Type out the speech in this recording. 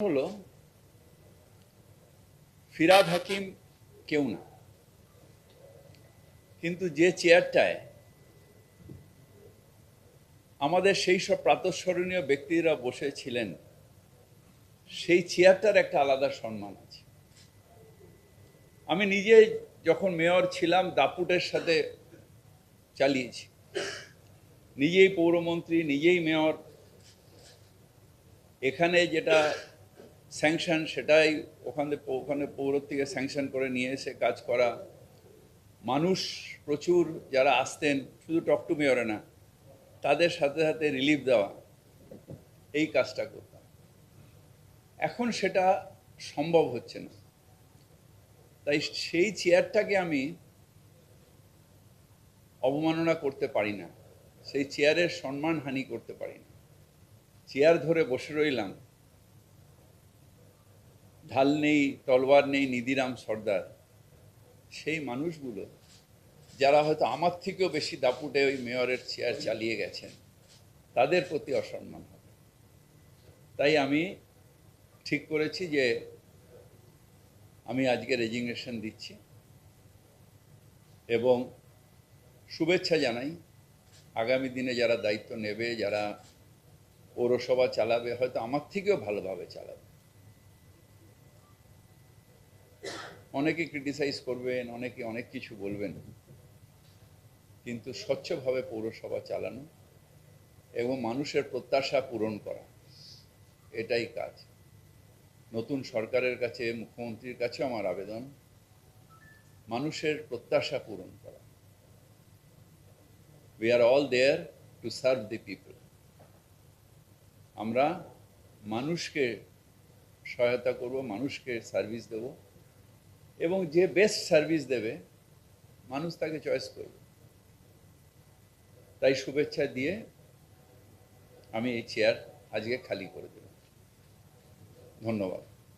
হলো ফিরহাদ হাকিম কেউ না, কিন্তু যে চেয়ারটায় আমাদের সেই সব প্রাতঃস্মরণীয় ব্যক্তিরা বসেছিলেন সেই চেয়ারটার একটা আলাদা সম্মান আছে। আমি নিজে যখন মেয়র ছিলাম দাপুটের সাথে চালিয়েছি, নিজেই পৌরমন্ত্রী, নিজেই মেয়র। এখানে যেটা স্যাংশন সেটাই ওখানে পৌর থেকে স্যাংশন করে নিয়ে এসে কাজ করা। মানুষ প্রচুর যারা আসতেন, শুধু টক টু মেয়রে না, তাদের সাথে সাথে রিলিফ দেওয়া, এই কাজটা করতাম। এখন সেটা সম্ভব হচ্ছে না, তাই সেই চেয়ারটাকে আমি অবমাননা করতে পারি না, সেই চেয়ারের সম্মানহানি করতে পারি না। চেয়ার ধরে বসে রইলাম, ঢাল নেই, তলবার নেই, নিধিরাম সর্দার, সেই মানুষগুলো যারা হয়তো আমার থেকেও বেশি দাপুটে ওই মেয়রের চেয়ার চালিয়ে গেছেন, তাদের প্রতি অসম্মান হবে। তাই আমি ঠিক করেছি যে আমি আজকে রেজিগনেশন দিচ্ছি এবং শুভেচ্ছা জানাই আগামী দিনে যারা দায়িত্ব নেবে, যারা পৌরসভা চালাবে, হয়তো আমার থেকেও ভালোভাবে চালাবে। অনেকে ক্রিটিসাইজ করবেন, অনেকে অনেক কিছু বলবেন, কিন্তু স্বচ্ছভাবে পৌরসভা চালানো এবং মানুষের প্রত্যাশা পূরণ করা, এটাই কাজ। নতুন সরকারের কাছে, মুখ্যমন্ত্রীর কাছে আমার আবেদন, মানুষের প্রত্যাশা পূরণ করা। We are all there to serve the people. আমরা মানুষকে সহায়তা করব, মানুষকে সার্ভিস দেব, এবং যে বেস্ট সার্ভিস দেবে মানুষ তাকে চয়েস করবে। তাই শুভেচ্ছা দিয়ে আমি এই চেয়ার আজকে খালি করে দেব। ধন্যবাদ।